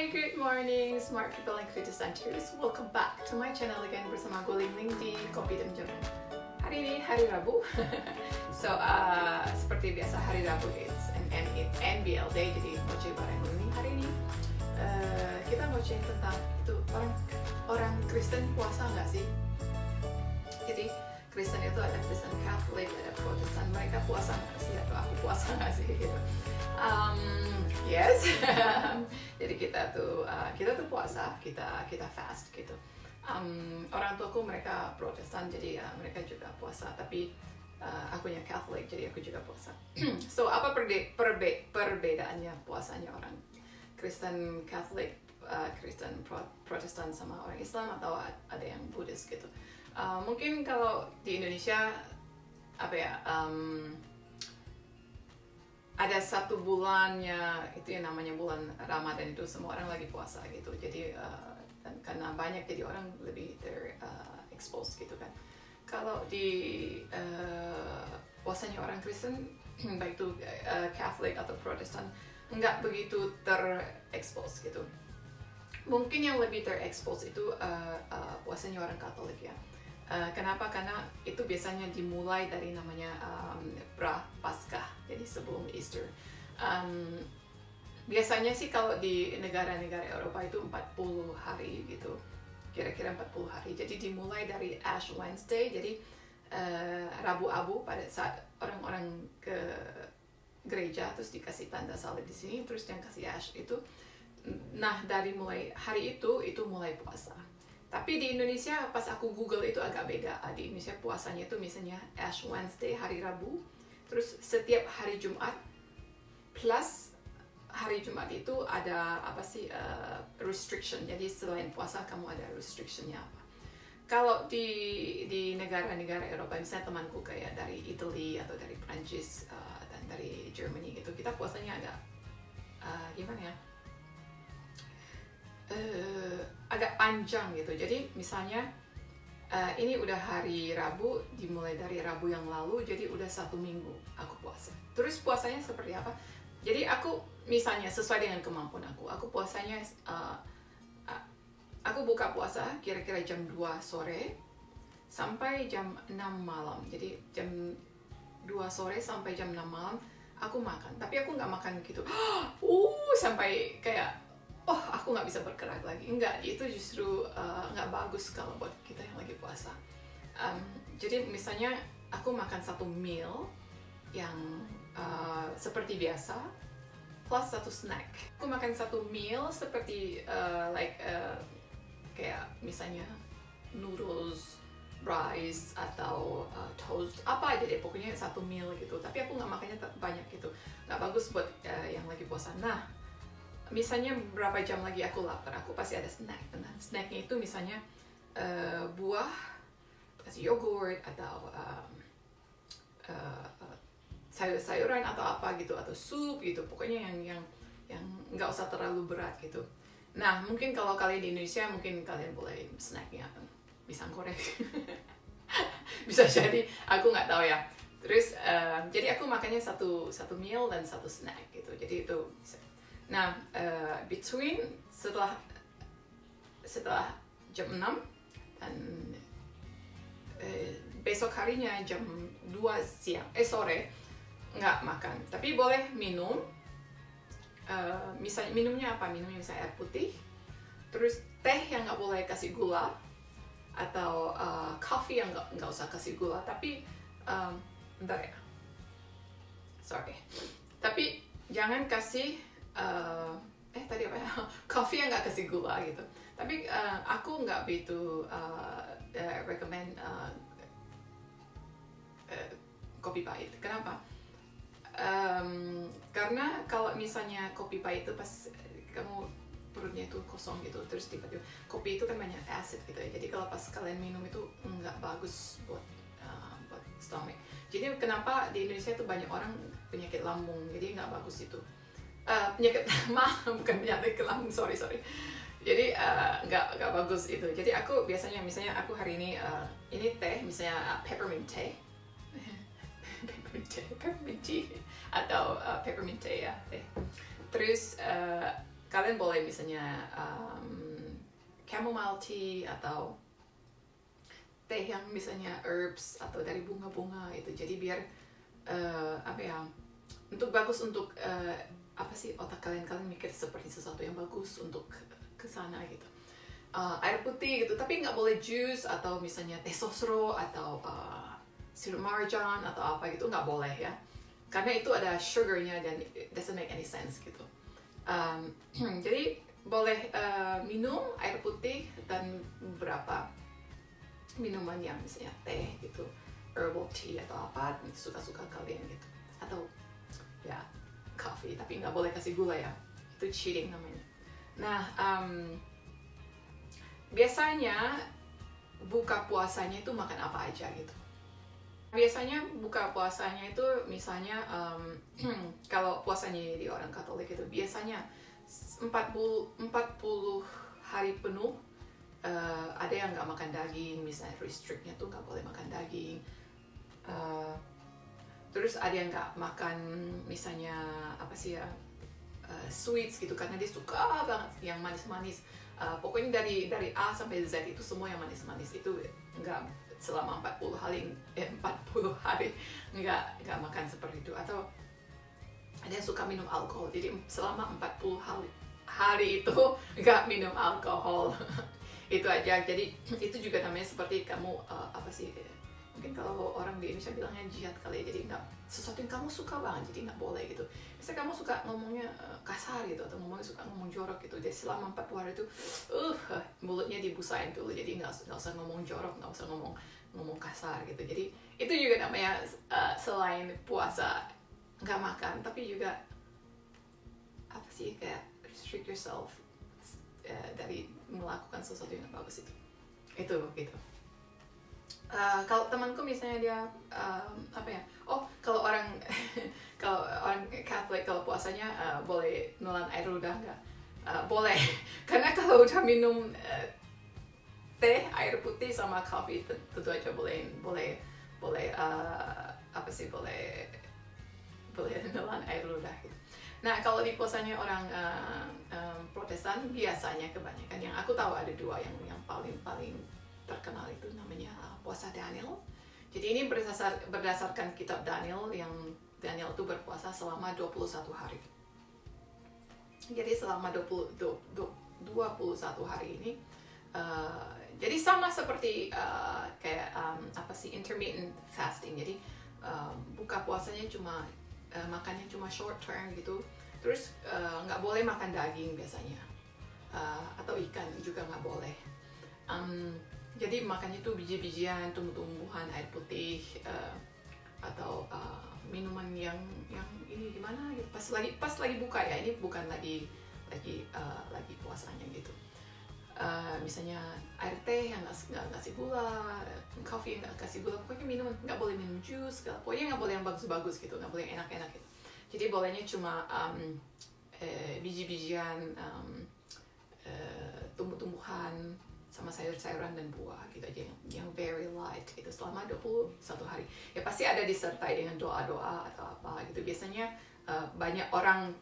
Hai, good morning Smart People and Creative Centers. Welcome back to my channel again bersama gue Ling Ling di Kopi dan Jerman. Hari ini hari Rabu. Seperti biasa hari Rabu it's an NBL day, jadi mau cerita bareng Ling Ling hari ini. Kita mau cerita tentang itu orang Kristen puasa nggak sih? Jadi Kristen itu ada Kristen Catholic, ada Protestan. Mereka puasa nggak sih? Atau aku puasa nggak sih? Gitu. Yes. Jadi kita tuh puasa, kita fast gitu. Orang tuaku mereka Protestan, jadi mereka juga puasa. Tapi akunya Catholic, jadi aku juga puasa. So apa perbedaannya puasanya orang Kristen Catholic, Kristen Protestan sama orang Islam atau ada yang Buddhis gitu? Mungkin kalau di Indonesia ada satu bulannya itu yang namanya bulan Ramadan, itu semua orang lagi puasa gitu. Jadi dan karena banyak jadi orang lebih expose gitu kan. Kalau di puasanya orang Kristen baik itu Catholic atau Protestan nggak begitu terexpose gitu. Mungkin yang lebih terexpose itu puasanya orang Katolik ya. Kenapa? Karena itu biasanya dimulai dari namanya pra-Paskah, jadi sebelum Easter. Biasanya sih kalau di negara-negara Eropa itu 40 hari gitu, kira-kira 40 hari. Jadi dimulai dari Ash Wednesday, jadi Rabu Abu pada saat orang-orang ke gereja terus dikasih tanda salib di sini, terus yang kasih Ash itu. Nah dari mulai hari itu mulai puasa. Tapi di Indonesia pas aku Google itu agak beda. Di Indonesia puasanya itu misalnya Ash Wednesday hari Rabu, terus setiap hari Jumat plus hari Jumat itu ada restriction. Jadi selain puasa kamu ada restrictionnya apa? Kalau di negara-negara Eropa, misalnya temanku kayak dari Italy atau dari Prancis dan dari Germany gitu, kita puasanya agak gimana ya? Agak panjang gitu. Jadi misalnya ini udah hari Rabu, dimulai dari Rabu yang lalu, jadi udah 1 minggu aku puasa. Terus puasanya seperti apa? Jadi aku misalnya sesuai dengan kemampuan aku puasanya aku buka puasa kira-kira jam 2 sore sampai jam 6 malam. Jadi jam 2 sore sampai jam 6 malam aku makan. Tapi aku nggak makan gitu sampai kayak aku nggak bisa bergerak lagi. Enggak, itu justru nggak bagus kalau buat kita yang lagi puasa. Jadi misalnya aku makan 1 meal yang seperti biasa plus 1 snack. Aku makan 1 meal seperti kayak misalnya noodles, rice atau toast, apa aja deh, pokoknya 1 meal gitu. Tapi aku nggak makannya banyak gitu, nggak bagus buat yang lagi puasa. Nah misalnya berapa jam lagi aku lapar, aku pasti ada snack. Nah, snacknya itu misalnya buah, kasih yogurt atau sayur-sayuran atau apa gitu, atau sup gitu. Pokoknya yang nggak usah terlalu berat gitu. Nah mungkin kalau kalian di Indonesia mungkin kalian boleh snacknya pisang goreng. Bisa jadi, aku nggak tahu ya. Terus jadi aku makannya satu meal dan 1 snack gitu. Jadi itu. Nah, between setelah jam 6 dan besok harinya jam 2 sore nggak makan. Tapi boleh minum. Misalnya minumnya apa? Minumnya misalnya air putih. Terus teh yang nggak boleh kasih gula, atau coffee yang nggak usah kasih gula. Tapi bentar ya. Sorry. Tapi jangan kasih tadi apa ya? Coffee yang nggak kasih gula gitu. Tapi aku nggak begitu recommend kopi pahit. Kenapa? Karena kalau misalnya kopi pahit itu pas kamu perutnya itu kosong gitu, terus tiba-tiba kopi itu kan banyak acid gitu ya. Jadi kalau pas kalian minum itu nggak bagus buat stomach. Jadi kenapa di Indonesia itu banyak orang penyakit lambung, jadi nggak bagus itu. Penyakit bukan penyakit lambung, sorry. Jadi nggak bagus itu. Jadi aku biasanya misalnya aku hari ini teh, misalnya peppermint tea atau peppermint tea ya teh. Terus kalian boleh misalnya chamomile tea atau teh yang misalnya herbs atau dari bunga-bunga itu. Jadi biar apa ya, untuk bagus untuk apa sih, otak kalian mikir seperti sesuatu yang bagus untuk ke sana gitu. Air putih gitu, tapi nggak boleh jus atau misalnya teh sosro atau sirup marjan atau apa gitu, nggak boleh ya, karena itu ada sugarnya dan it doesn't make any sense gitu. Jadi boleh minum air putih dan beberapa minuman yang misalnya teh gitu, herbal tea atau apa, suka-suka kalian gitu, atau ya coffee, tapi nggak boleh kasih gula ya, itu cheating namanya. Nah biasanya buka puasanya itu makan apa aja gitu. Biasanya buka puasanya itu misalnya kalau puasanya di orang Katolik itu biasanya 40 hari penuh. Ada yang nggak makan daging, misalnya restrictnya tuh nggak boleh makan daging. Terus ada yang nggak makan misalnya apa sih ya, sweets gitu, karena dia suka banget yang manis-manis. Pokoknya dari A sampai Z itu semua yang manis-manis itu nggak, selama 40 hari nggak makan seperti itu. Atau ada yang suka minum alkohol, jadi selama 40 hari itu nggak minum alkohol. Itu aja. Jadi itu juga namanya seperti kamu apa sih, mungkin kalau orang di Indonesia bilangnya jihad kali ya. Jadi nggak, sesuatu yang kamu suka banget jadi nggak boleh gitu. Misalnya kamu suka ngomongnya kasar gitu, atau suka ngomong jorok gitu, jadi selama 40 hari itu mulutnya dibusain dulu, jadi nggak usah ngomong jorok, nggak usah ngomong kasar gitu. Jadi itu juga namanya selain puasa nggak makan, tapi juga apa sih, kayak restrict yourself dari melakukan sesuatu yang gak bagus itu gitu. Kalau temanku misalnya dia apa ya, kalau orang kalau orang Katolik kalau puasanya boleh nelan air ludah nggak? Boleh. Karena kalau udah minum teh, air putih sama kopi, tentu aja boleh apa sih, boleh nelan air ludah gitu. Nah, kalau di puasanya orang Protestan biasanya kebanyakan, yang aku tahu ada dua yang paling terkenal itu namanya puasa Daniel. Jadi ini berdasarkan kitab Daniel, yang Daniel itu berpuasa selama 21 hari. Jadi selama 21 hari ini jadi sama seperti kayak apa sih, intermittent fasting. Jadi buka puasanya cuma makannya cuma short term gitu. Terus nggak boleh makan daging biasanya, atau ikan juga nggak boleh. Jadi makannya tuh biji-bijian, tumbuh-tumbuhan, air putih, atau minuman yang ini gimana gitu. Pas lagi buka ya, ini bukan lagi puasanya gitu. Misalnya air teh yang nggak kasih gula, kopi yang nggak kasih gula, pokoknya minuman nggak boleh minum jus, pokoknya nggak boleh yang bagus-bagus gitu, nggak boleh yang enak-enak gitu. Jadi bolehnya cuma biji-bijian, tumbuh-tumbuhan, sama sayur-sayuran dan buah gitu aja, yang very light gitu selama 21 hari. Ya pasti ada disertai dengan doa-doa atau apa gitu. Biasanya banyak orang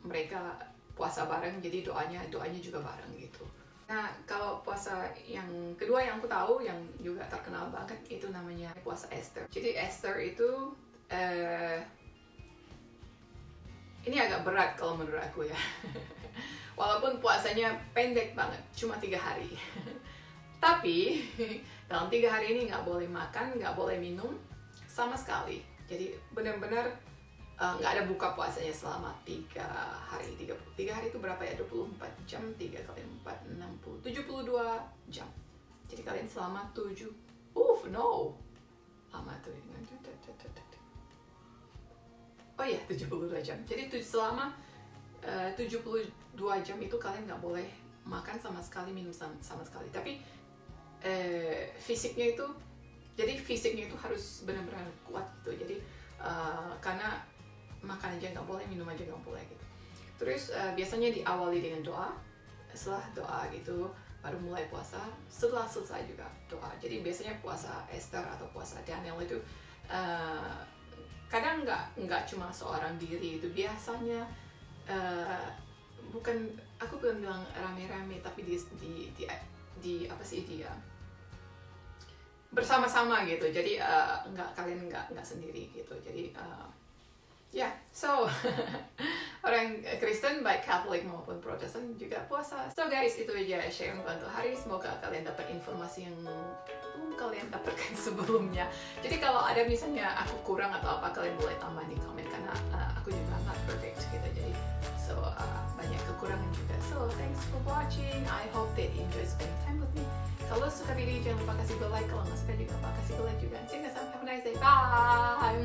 mereka puasa bareng, jadi doanya juga bareng gitu. Nah, kalau puasa yang kedua yang aku tahu yang juga terkenal banget itu namanya puasa Esther. Jadi Esther itu ini agak berat kalau menurut aku ya. Walaupun puasanya pendek banget, cuma 3 hari. Tapi dalam 3 hari ini nggak boleh makan, nggak boleh minum sama sekali. Jadi benar-benar nggak ada buka puasanya selama 3 hari. 3 hari itu berapa ya? 24 jam, 3 kali 4, 60, 72 jam. Jadi kalian selama 7, lama tuh. Oh iya, 72 jam. Jadi selama 72 jam itu kalian nggak boleh makan sama sekali, minum sama sekali. Tapi fisiknya itu harus benar-benar kuat gitu. Jadi karena makan aja nggak boleh, minum aja nggak boleh gitu. Terus biasanya diawali dengan doa. Setelah doa gitu baru mulai puasa. Setelah selesai juga doa. Jadi biasanya puasa Esther atau puasa Daniel itu kadang nggak cuma seorang diri itu. Biasanya bukan, aku bukan bilang rame-rame, tapi di apa sih, dia bersama-sama gitu. Jadi kalian nggak sendiri gitu. Jadi so orang Kristen baik Katolik maupun Protestan juga puasa. So guys, itu aja share untuk hari. Semoga kalian dapat informasi yang belum kalian dapatkan sebelumnya. Jadi kalau ada misalnya aku kurang atau apa, kalian boleh tambah di komen, karena aku juga not perfect gitu. Jadi banyak kekurangan juga. So thanks for watching. I hope that you enjoy spending time with me. Kalau suka video jangan lupa kasih like, kalau nggak suka juga lupa kasih like juga. See you guys, have a nice day. Bye.